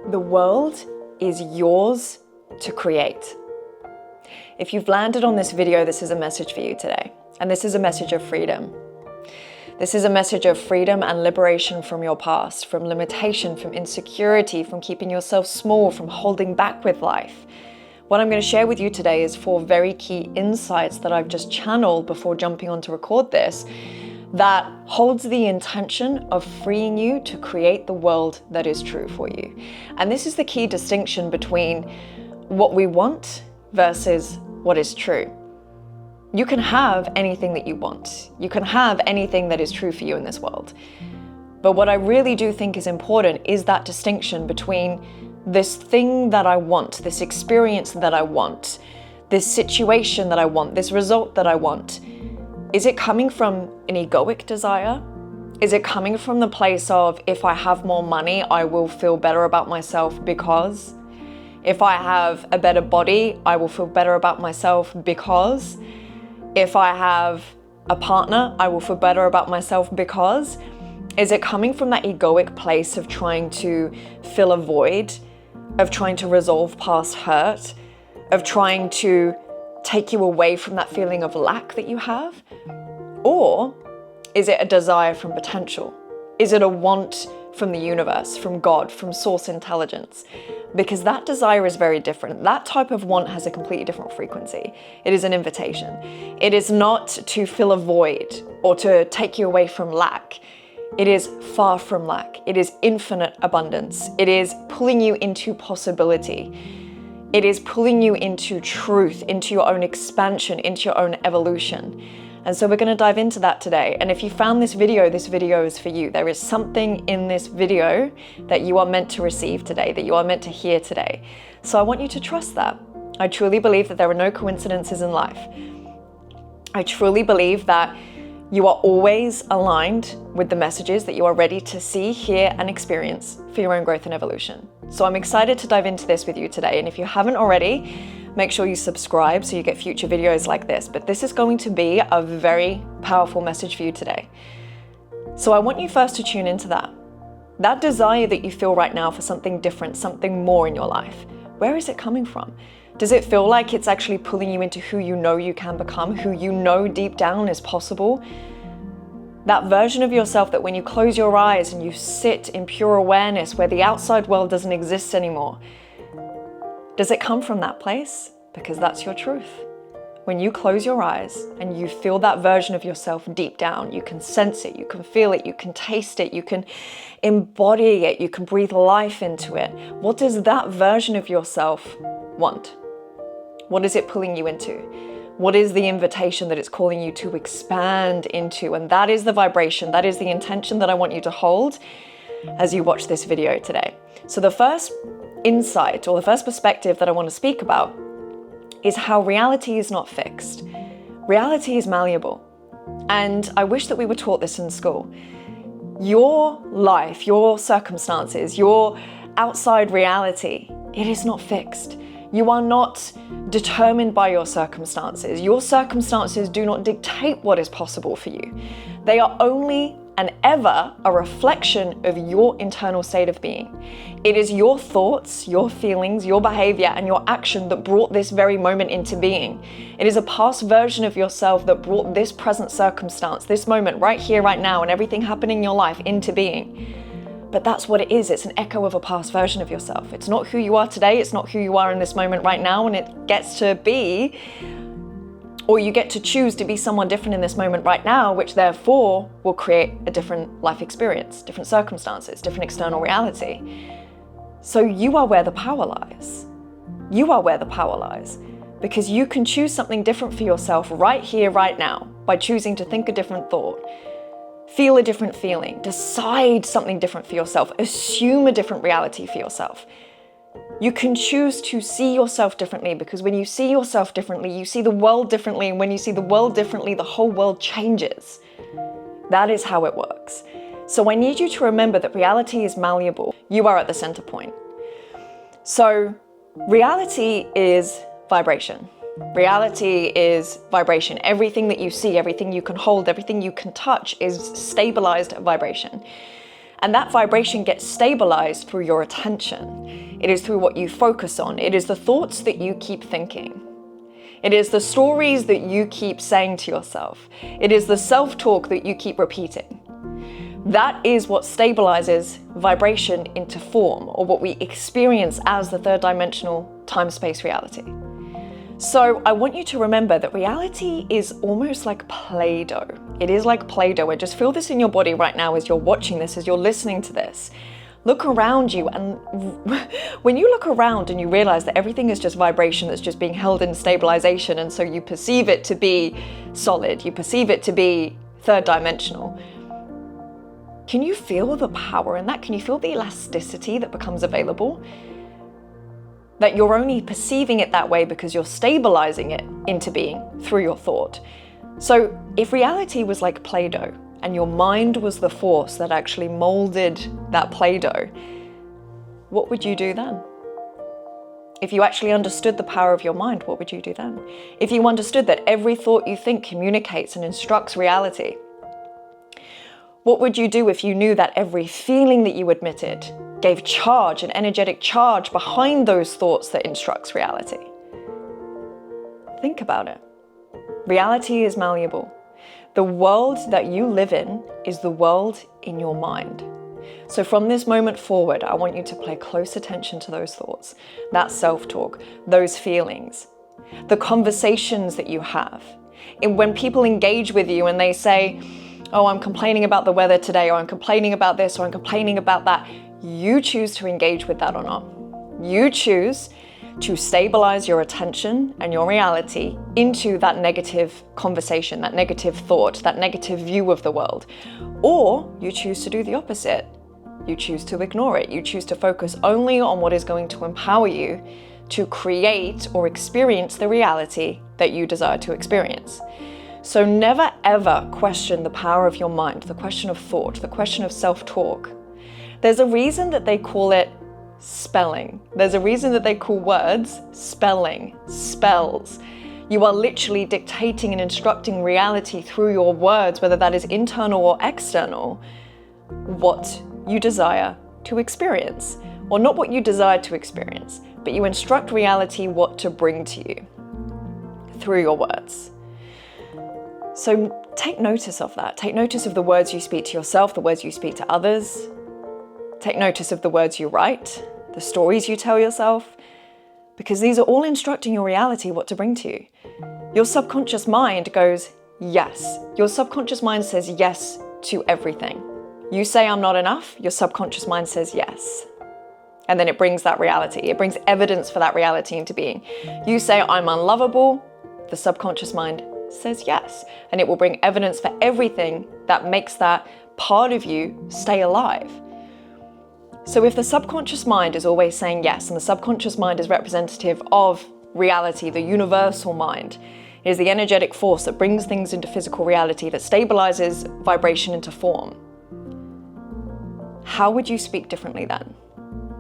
The world is yours to create. If you've landed on this video, this is a message for you today. And this is a message of freedom. This is a message of freedom and liberation from your past, from limitation, from insecurity, from keeping yourself small, from holding back with life. What I'm going to share with you today is 4 very key insights that I've just channeled before jumping on to record this, that holds the intention of freeing you to create the world that is true for you. And this is the key distinction between what we want versus what is true. You can have anything that you want. You can have anything that is true for you in this world. But what I really do think is important is that distinction between this thing that I want, this experience that I want, this situation that I want, this result that I want. Is it coming from an egoic desire? Is it coming from the place of, if I have more money, I will feel better about myself because? If I have a better body, I will feel better about myself because? If I have a partner, I will feel better about myself because? Is it coming from that egoic place of trying to fill a void, of trying to resolve past hurt, of trying to take you away from that feeling of lack that you have? Or is it a desire from potential? Is it a want from the universe, from God, from source intelligence? Because that desire is very different. That type of want has a completely different frequency. It is an invitation. It is not to fill a void or to take you away from lack. It is far from lack. It is infinite abundance. It is pulling you into possibility. It is pulling you into truth, into your own expansion, into your own evolution. And so we're going to dive into that today. And if you found this video is for you. There is something in this video that you are meant to receive today, that you are meant to hear today. So I want you to trust that. I truly believe that there are no coincidences in life. I truly believe that you are always aligned with the messages that you are ready to see, hear, and experience for your own growth and evolution. So I'm excited to dive into this with you today. And if you haven't already, make sure you subscribe so you get future videos like this. But this is going to be a very powerful message for you today. So I want you first to tune into that. That desire that you feel right now for something different, something more in your life. Where is it coming from? Does it feel like it's actually pulling you into who you know you can become, who you know deep down is possible? That version of yourself that when you close your eyes and you sit in pure awareness where the outside world doesn't exist anymore, does it come from that place? Because that's your truth. When you close your eyes and you feel that version of yourself deep down, you can sense it, you can feel it, you can taste it, you can embody it, you can breathe life into it. What does that version of yourself want? What is it pulling you into? What is the invitation that it's calling you to expand into? And that is the vibration, that is the intention that I want you to hold as you watch this video today. So the first insight or the first perspective that I want to speak about is how reality is not fixed. Reality is malleable. And I wish that we were taught this in school. Your life, your circumstances, your outside reality, it is not fixed. You are not determined by your circumstances. Your circumstances do not dictate what is possible for you. They are only and ever a reflection of your internal state of being. It is your thoughts, your feelings, your behavior, and your action that brought this very moment into being. It is a past version of yourself that brought this present circumstance, this moment right here, right now, and everything happening in your life into being. But that's what it is. It's an echo of a past version of yourself. It's not who you are today. It's not who you are in this moment right now. And it gets to be, or you get to choose to be someone different in this moment right now, which therefore will create a different life experience, different circumstances, different external reality. So you are where the power lies. You are where the power lies. Because you can choose something different for yourself right here, right now, by choosing to think a different thought, feel a different feeling, decide something different for yourself, assume a different reality for yourself. You can choose to see yourself differently, because when you see yourself differently, you see the world differently. And when you see the world differently, the whole world changes. That is how it works. So I need you to remember that reality is malleable. You are at the center point. So reality is vibration. Reality is vibration. Everything that you see, everything you can hold, everything you can touch is stabilized vibration. And that vibration gets stabilized through your attention. It is through what you focus on. It is the thoughts that you keep thinking. It is the stories that you keep saying to yourself. It is the self-talk that you keep repeating. That is what stabilizes vibration into form, or what we experience as the third dimensional time-space reality. So I want you to remember that reality is almost like Play-Doh. It is like Play-Doh. And just feel this in your body right now as you're watching this, as you're listening to this. Look around you, and when you look around and you realize that everything is just vibration that's just being held in stabilization, and so you perceive it to be solid, you perceive it to be third dimensional. Can you feel the power in that? Can you feel the elasticity that becomes available? That you're only perceiving it that way because you're stabilizing it into being through your thought. So if reality was like Play-Doh and your mind was the force that actually molded that Play-Doh, what would you do then? If you actually understood the power of your mind, what would you do then? If you understood that every thought you think communicates and instructs reality, what would you do if you knew that every feeling that you admitted gave charge, an energetic charge behind those thoughts that instructs reality? Think about it. Reality is malleable. The world that you live in is the world in your mind. So from this moment forward, I want you to pay close attention to those thoughts, that self-talk, those feelings, the conversations that you have. And when people engage with you and they say, oh, I'm complaining about the weather today, or I'm complaining about this, or I'm complaining about that, you choose to engage with that or not. You choose to stabilize your attention and your reality into that negative conversation, that negative thought, that negative view of the world. Or you choose to do the opposite. You choose to ignore it. You choose to focus only on what is going to empower you to create or experience the reality that you desire to experience. So never ever question the power of your mind, the question of thought, the question of self-talk. There's a reason that they call it spelling. There's a reason that they call words spelling, spells. You are literally dictating and instructing reality through your words, whether that is internal or external, what you desire to experience. Or not what you desire to experience, but you instruct reality what to bring to you through your words. So take notice of that. Take notice of the words you speak to yourself, the words you speak to others. Take notice of the words you write, the stories you tell yourself, because these are all instructing your reality what to bring to you. Your subconscious mind goes, yes. Your subconscious mind says yes to everything. You say, I'm not enough, your subconscious mind says yes. And then it brings that reality. It brings evidence for that reality into being. You say, I'm unlovable, the subconscious mind says yes. And it will bring evidence for everything that makes that part of you stay alive. So if the subconscious mind is always saying yes, and the subconscious mind is representative of reality, the universal mind, it is the energetic force that brings things into physical reality, that stabilizes vibration into form. How would you speak differently then?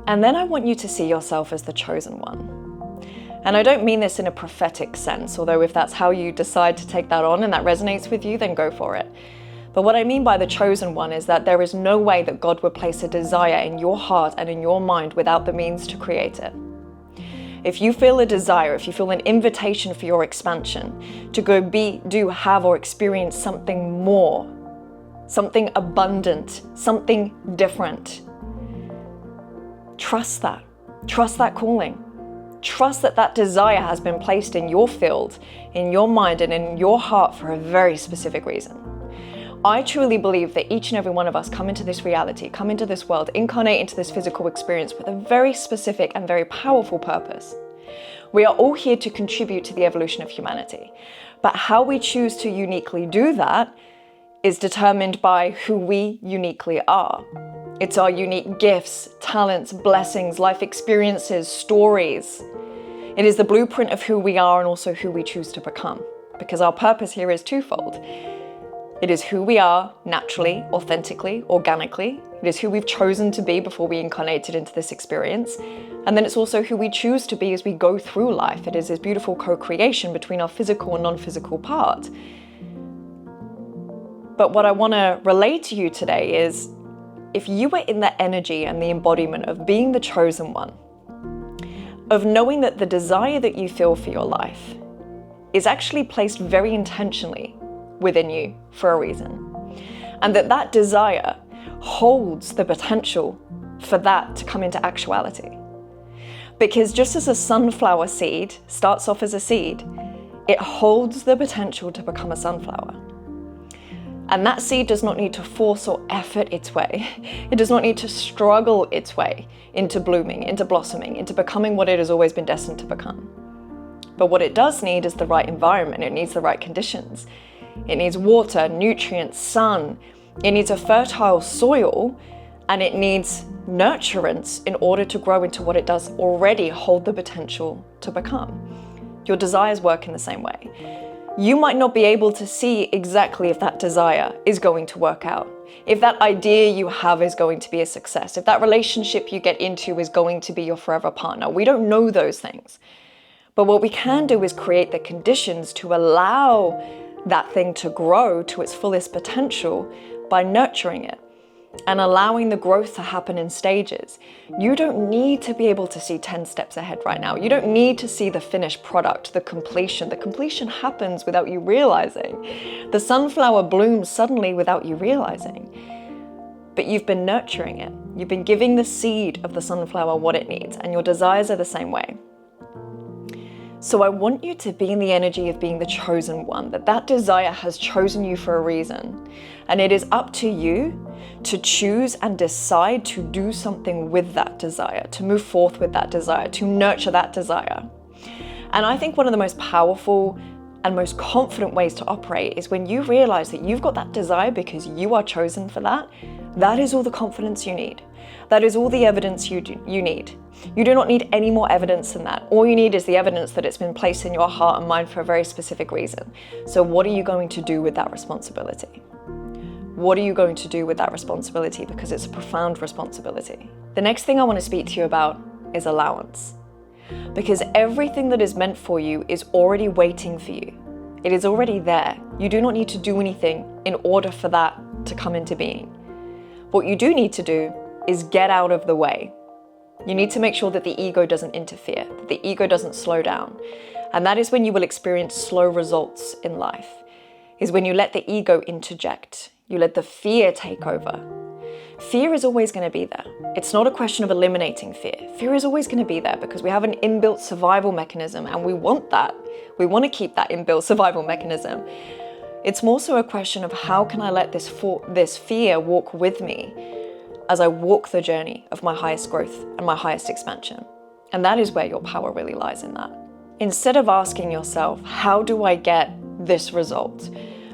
And then I want you to see yourself as the chosen one. And I don't mean this in a prophetic sense, although if that's how you decide to take that on and that resonates with you, then go for it. But what I mean by the chosen one is that there is no way that God would place a desire in your heart and in your mind without the means to create it. If you feel a desire, if you feel an invitation for your expansion, to go be, do, have, or experience something more, something abundant, something different, trust that. Trust that calling. Trust that that desire has been placed in your field, in your mind, and in your heart for a very specific reason. I truly believe that each and every one of us come into this reality, come into this world, incarnate into this physical experience with a very specific and very powerful purpose. We are all here to contribute to the evolution of humanity. But how we choose to uniquely do that is determined by who we uniquely are. It's our unique gifts, talents, blessings, life experiences, stories. It is the blueprint of who we are and also who we choose to become. Because our purpose here is twofold. It is who we are naturally, authentically, organically. It is who we've chosen to be before we incarnated into this experience. And then it's also who we choose to be as we go through life. It is this beautiful co-creation between our physical and non-physical part. But what I want to relate to you today is if you were in the energy and the embodiment of being the chosen one, of knowing that the desire that you feel for your life is actually placed very intentionally within you for a reason, and that desire holds the potential for that to come into actuality. Because just as a sunflower seed starts off as a seed, it holds the potential to become a sunflower. And that seed does not need to force or effort its way. It does not need to struggle its way into blooming, into blossoming, into becoming what it has always been destined to become. But what it does need is the right environment. It needs the right conditions. It needs water, nutrients, sun. It needs a fertile soil, and it needs nurturance in order to grow into what it does already hold the potential to become. Your desires work in the same way. You might not be able to see exactly if that desire is going to work out, if that idea you have is going to be a success, if that relationship you get into is going to be your forever partner. We don't know those things. But what we can do is create the conditions to allow that thing to grow to its fullest potential by nurturing it and allowing the growth to happen in stages. You don't need to be able to see 10 steps ahead right now. You don't need to see the finished product, the completion. The completion happens without you realizing. The sunflower blooms suddenly without you realizing. But you've been nurturing it. You've been giving the seed of the sunflower what it needs, and your desires are the same way. So I want you to be in the energy of being the chosen one, that desire has chosen you for a reason. And it is up to you to choose and decide to do something with that desire, to move forth with that desire, to nurture that desire. And I think one of the most powerful and most confident ways to operate is when you realize that you've got that desire because you are chosen for that. That is all the confidence you need. That is all the evidence you need. You do not need any more evidence than that. All you need is the evidence that it's been placed in your heart and mind for a very specific reason. So what are you going to do with that responsibility? What are you going to do with that responsibility? Because it's a profound responsibility. The next thing I want to speak to you about is allowance. Because everything that is meant for you is already waiting for you. It is already there. You do not need to do anything in order for that to come into being. What you do need to do is get out of the way. You need to make sure that the ego doesn't interfere, that the ego doesn't slow down. And that is when you will experience slow results in life, is when you let the ego interject. You let the fear take over. Fear is always going to be there. It's not a question of eliminating fear. Fear is always going to be there because we have an inbuilt survival mechanism and we want that. We want to keep that inbuilt survival mechanism. It's more so a question of how can I let this fear walk with me as I walk the journey of my highest growth and my highest expansion. And that is where your power really lies in that. Instead of asking yourself, how do I get this result?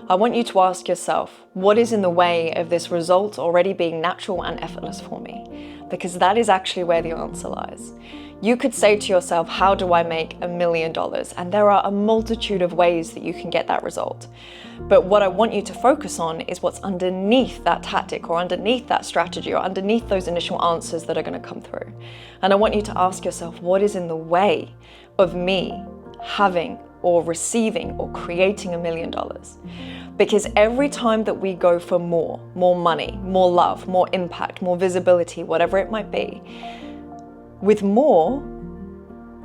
I want you to ask yourself, what is in the way of this result already being natural and effortless for me? Because that is actually where the answer lies. You could say to yourself, how do I make $1 million? And there are a multitude of ways that you can get that result. But what I want you to focus on is what's underneath that tactic or underneath that strategy or underneath those initial answers that are going to come through. And I want you to ask yourself, what is in the way of me having or receiving or creating $1 million? Because every time that we go for more money, more love, more impact, more visibility, whatever it might be, with more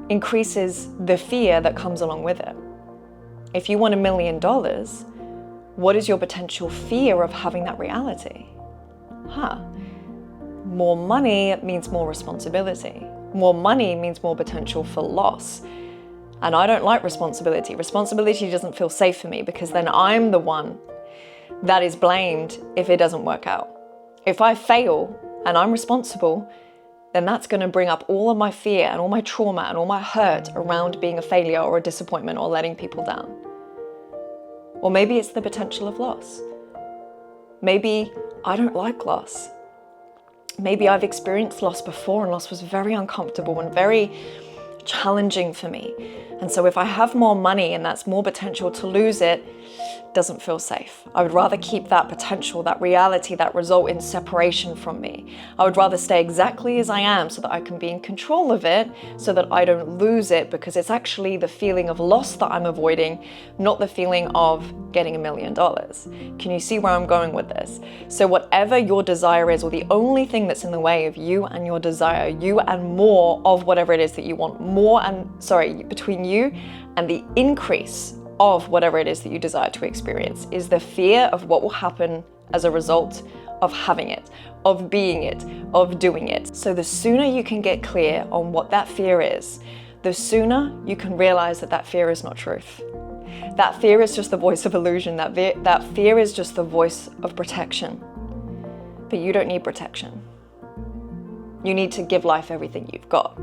increases the fear that comes along with it. If you want $1 million, what is your potential fear of having that reality? More money means more responsibility. More money means more potential for loss. And I don't like responsibility. Responsibility doesn't feel safe for me because then I'm the one that is blamed if it doesn't work out. If I fail and I'm responsible, then that's going to bring up all of my fear and all my trauma and all my hurt around being a failure or a disappointment or letting people down. Or maybe it's the potential of loss. Maybe I don't like loss. Maybe I've experienced loss before and loss was very uncomfortable and very challenging for me. And so if I have more money and that's more potential to lose it, doesn't feel safe. I would rather keep that potential, that reality, that result in separation from me. I would rather stay exactly as I am so that I can be in control of it, so that I don't lose it, because it's actually the feeling of loss that I'm avoiding, not the feeling of getting $1 million. Can you see where I'm going with this? So whatever your desire is, or the only thing that's in the way of you and your desire, you and more of whatever it is that you want, between you and the increase of whatever it is that you desire to experience, is the fear of what will happen as a result of having it, of being it, of doing it. So the sooner you can get clear on what that fear is, the sooner you can realize that that fear is not truth. That fear is just the voice of illusion. That fear is just the voice of protection. But you don't need protection. You need to give life everything you've got.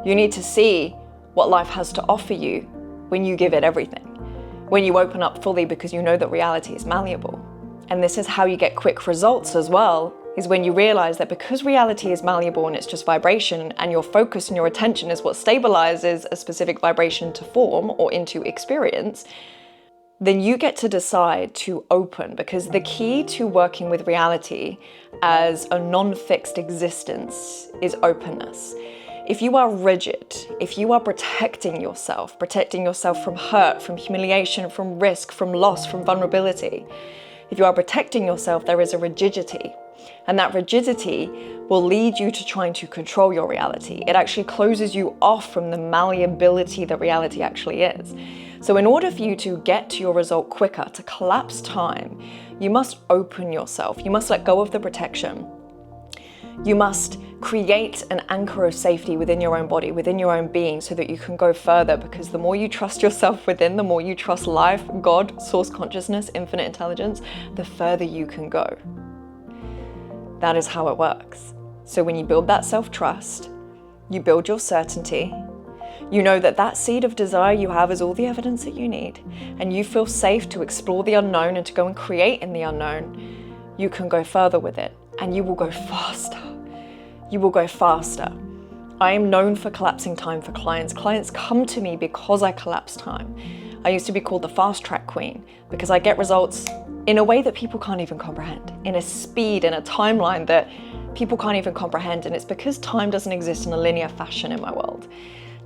You need to see what life has to offer you when you give it everything, when you open up fully, because you know that reality is malleable. And this is how you get quick results as well, is when you realize that because reality is malleable and it's just vibration, and your focus and your attention is what stabilizes a specific vibration to form or into experience, then you get to decide to open, because the key to working with reality as a non-fixed existence is openness. If you are rigid, if you are protecting yourself from hurt, from humiliation, from risk, from loss, from vulnerability, if you are protecting yourself, there is a rigidity. And that rigidity will lead you to trying to control your reality. It actually closes you off from the malleability that reality actually is. So in order for you to get to your result quicker, to collapse time, you must open yourself. You must let go of the protection. You must create an anchor of safety within your own body, within your own being, so that you can go further, because the more you trust yourself within, the more you trust life, God, source consciousness, infinite intelligence, the further you can go. That is how it works. So when you build that self-trust, you build your certainty, you know that that seed of desire you have is all the evidence that you need, and you feel safe to explore the unknown and to go and create in the unknown, you can go further with it, and you will go faster. You will go faster. I am known for collapsing time for clients. Clients come to me because I collapse time. I used to be called the fast track queen, because I get results in a way that people can't even comprehend, in a speed and a timeline that people can't even comprehend. And it's because time doesn't exist in a linear fashion in my world.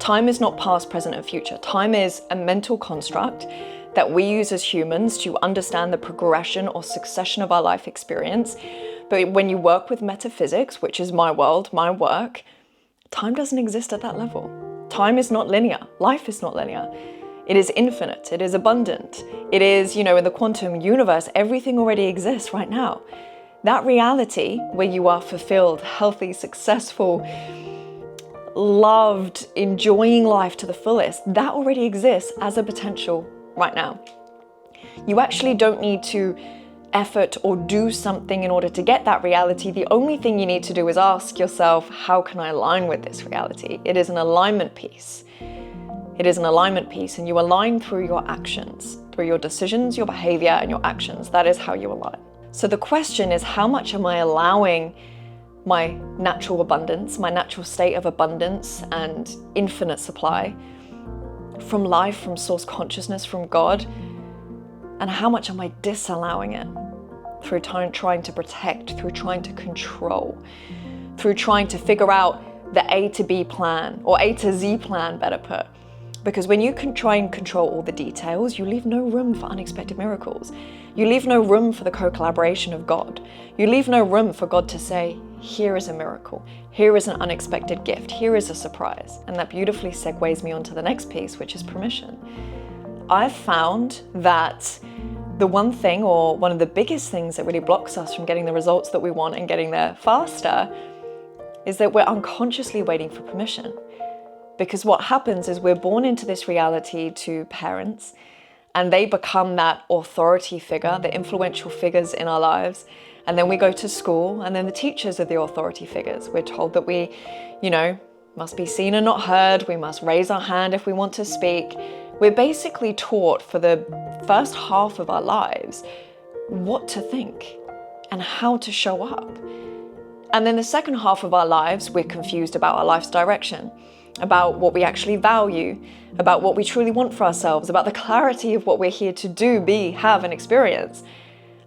Time is not past, present, and future. Time is a mental construct that we use as humans to understand the progression or succession of our life experience. But when you work with metaphysics, which is my world, my work, time doesn't exist at that level. Time is not linear. Life is not linear. It is infinite. It is abundant. It is, in the quantum universe, everything already exists right now. That reality where you are fulfilled, healthy, successful, loved, enjoying life to the fullest, that already exists as a potential right now. You actually don't need to effort or do something in order to get that reality. The only thing you need to do is ask yourself, how can I align with this reality? It is an alignment piece. It is an alignment piece, and you align through your actions, through your decisions, your behavior, and your actions. That is how you align. So the question is, how much am I allowing my natural abundance, my natural state of abundance and infinite supply from life, from source consciousness, from God? And how much am I disallowing it through trying to protect, through trying to control, through trying to figure out the A to B plan, or A to Z plan, better put? Because when you can try and control all the details, you leave no room for unexpected miracles. You leave no room for the co-collaboration of God. You leave no room for God to say, here is a miracle, here is an unexpected gift, here is a surprise. And that beautifully segues me onto the next piece, which is permission. I've found that the one thing, or one of the biggest things that really blocks us from getting the results that we want and getting there faster, is that we're unconsciously waiting for permission. Because what happens is we're born into this reality to parents, and they become that authority figure, the influential figures in our lives. And then we go to school, and then the teachers are the authority figures. We're told that we, must be seen and not heard. We must raise our hand if we want to speak. We're basically taught for the first half of our lives what to think and how to show up. And then the second half of our lives, we're confused about our life's direction. about what we actually value, about what we truly want for ourselves, about the clarity of what we're here to do, be, have, and experience.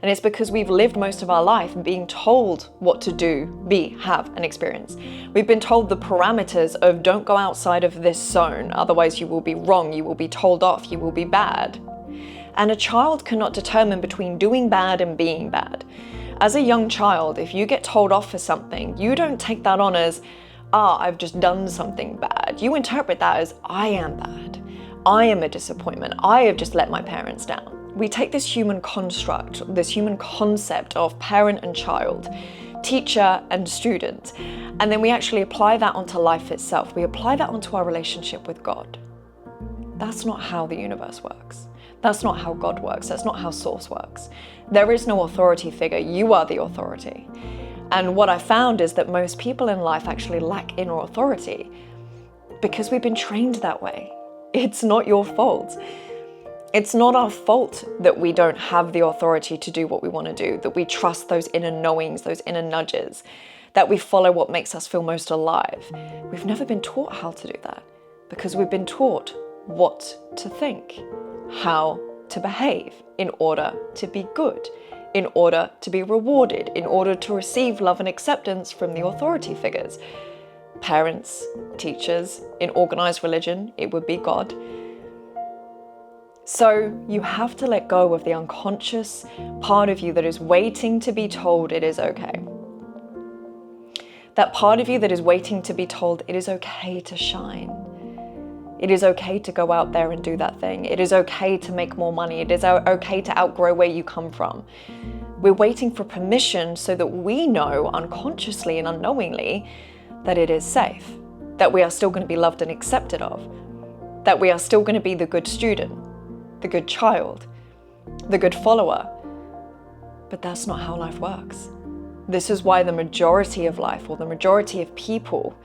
And it's because we've lived most of our life being told what to do, be, have, and experience. We've been told the parameters of don't go outside of this zone, otherwise you will be wrong, you will be told off, you will be bad. And a child cannot determine between doing bad and being bad. As a young child, if you get told off for something, you don't take that on as, I've just done something bad. You interpret that as, I am bad. I am a disappointment. I have just let my parents down. We take this human construct, this human concept of parent and child, teacher and student, and then we actually apply that onto life itself. We apply that onto our relationship with God. That's not how the universe works. That's not how God works. That's not how Source works. There is no authority figure. You are the authority. And what I found is that most people in life actually lack inner authority because we've been trained that way. It's not your fault. It's not our fault that we don't have the authority to do what we want to do, that we trust those inner knowings, those inner nudges, that we follow what makes us feel most alive. We've never been taught how to do that because we've been taught what to think, how to behave in order to be good, in order to be rewarded, in order to receive love and acceptance from the authority figures. Parents, teachers, in organized religion, it would be God. So you have to let go of the unconscious part of you that is waiting to be told it is okay. That part of you that is waiting to be told it is okay to shine. It is okay to go out there and do that thing. It is okay to make more money. It is okay to outgrow where you come from. We're waiting for permission so that we know unconsciously and unknowingly that it is safe, that we are still going to be loved and accepted of, that we are still going to be the good student, the good child, the good follower. But that's not how life works. This is why the majority of life, or the majority of people,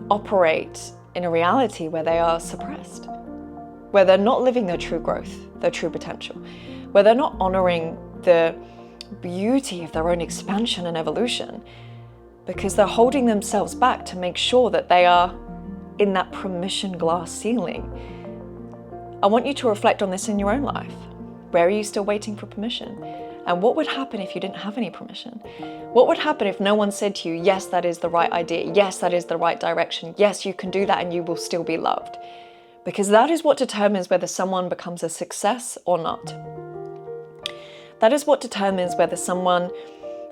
operate in a reality where they are suppressed, where they're not living their true growth, their true potential, where they're not honoring the beauty of their own expansion and evolution, because they're holding themselves back to make sure that they are in that permission glass ceiling. I want you to reflect on this in your own life. Where are you still waiting for permission? And what would happen if you didn't have any permission? What would happen if no one said to you, yes, that is the right idea. Yes, that is the right direction. Yes, you can do that and you will still be loved. Because that is what determines whether someone becomes a success or not. That is what determines whether someone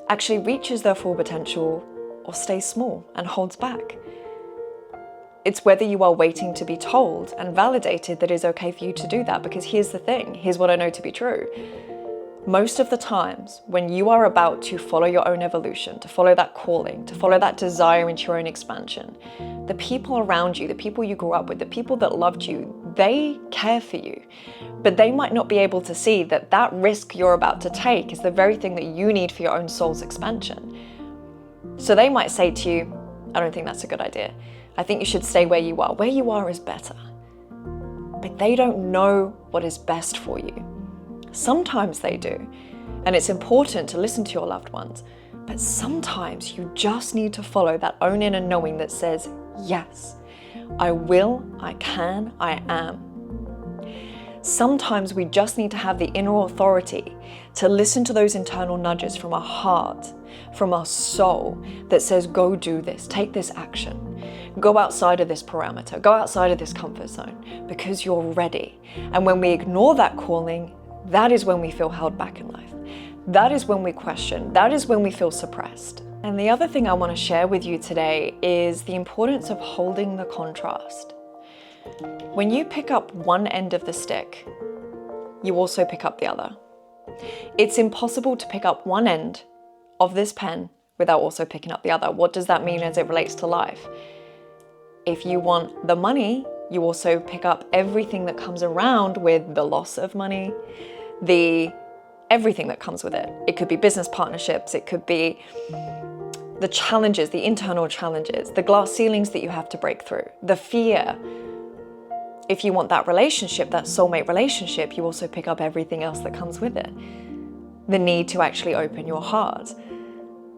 actually reaches their full potential or stays small and holds back. It's whether you are waiting to be told and validated that it's okay for you to do that. Because here's the thing, here's what I know to be true. Most of the times when you are about to follow your own evolution, to follow that calling, to follow that desire into your own expansion, the people around you, the people you grew up with, the people that loved you, they care for you. But they might not be able to see that that risk you're about to take is the very thing that you need for your own soul's expansion. So they might say to you, I don't think that's a good idea. I think you should stay where you are. Where you are is better. But they don't know what is best for you. Sometimes they do. And it's important to listen to your loved ones. But sometimes you just need to follow that own inner knowing that says, yes, I will, I can, I am. Sometimes we just need to have the inner authority to listen to those internal nudges from our heart, from our soul that says, go do this, take this action, go outside of this parameter, go outside of this comfort zone because you're ready. And when we ignore that calling, that is when we feel held back in life. That is when we question. That is when we feel suppressed. And the other thing I want to share with you today is the importance of holding the contrast. When you pick up one end of the stick, you also pick up the other. It's impossible to pick up one end of this pen without also picking up the other. What does that mean as it relates to life? If you want the money, you also pick up everything that comes around with the loss of money, everything that comes with it. It could be business partnerships, it could be the challenges, the internal challenges, the glass ceilings that you have to break through, the fear. If you want that relationship, that soulmate relationship, you also pick up everything else that comes with it. The need to actually open your heart,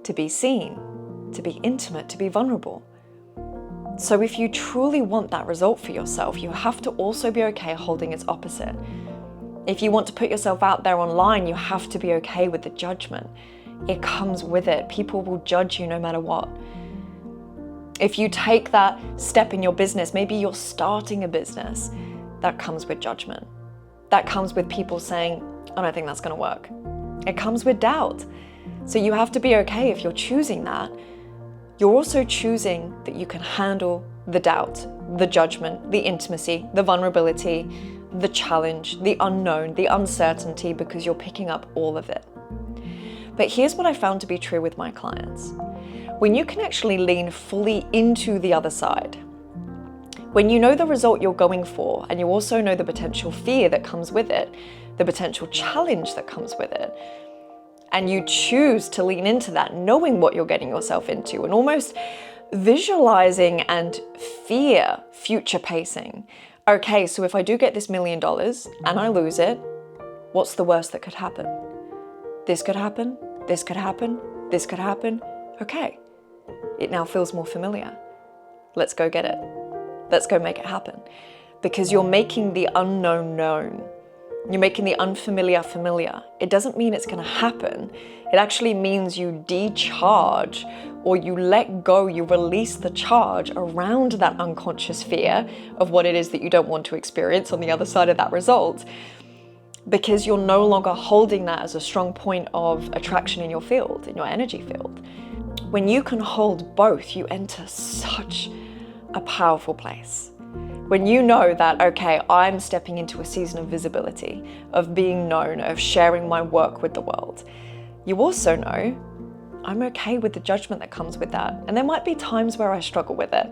to be seen, to be intimate, to be vulnerable. So if you truly want that result for yourself, you have to also be okay holding its opposite. If you want to put yourself out there online, you have to be okay with the judgment. It comes with it. People will judge you no matter what. If you take that step in your business, maybe you're starting a business, that comes with judgment. That comes with people saying, I don't think that's going to work. It comes with doubt. So you have to be okay if you're choosing that. You're also choosing that you can handle the doubt, the judgment, the intimacy, the vulnerability, the challenge, the unknown, the uncertainty, because you're picking up all of it. But here's what I found to be true with my clients. When you can actually lean fully into the other side, when you know the result you're going for, and you also know the potential fear that comes with it, the potential challenge that comes with it, and you choose to lean into that, knowing what you're getting yourself into, and almost visualizing and fear future pacing. Okay, so if I do get this $1 million and I lose it, what's the worst that could happen? This could happen, this could happen, this could happen. Okay, it now feels more familiar. Let's go get it. Let's go make it happen. Because you're making the unknown known. You're making the unfamiliar familiar. It doesn't mean it's going to happen. It actually means you decharge, or you let go, you release the charge around that unconscious fear of what it is that you don't want to experience on the other side of that result, because you're no longer holding that as a strong point of attraction in your field, in your energy field. When you can hold both, you enter such a powerful place. When you know that, okay, I'm stepping into a season of visibility, of being known, of sharing my work with the world, you also know I'm okay with the judgment that comes with that. And there might be times where I struggle with it,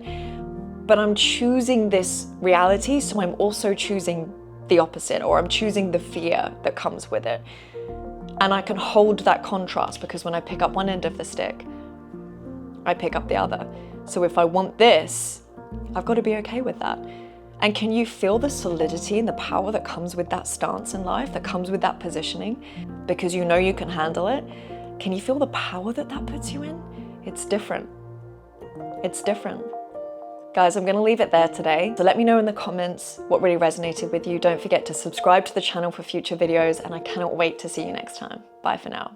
but I'm choosing this reality, so I'm also choosing the opposite, or I'm choosing the fear that comes with it. And I can hold that contrast, because when I pick up one end of the stick, I pick up the other. So if I want this, I've got to be okay with that. And can you feel the solidity and the power that comes with that stance in life, that comes with that positioning? Because you know you can handle it. Can you feel the power that that puts you in? It's different. It's different. Guys, I'm going to leave it there today. So let me know in the comments what really resonated with you. Don't forget to subscribe to the channel for future videos, and I cannot wait to see you next time. Bye for now.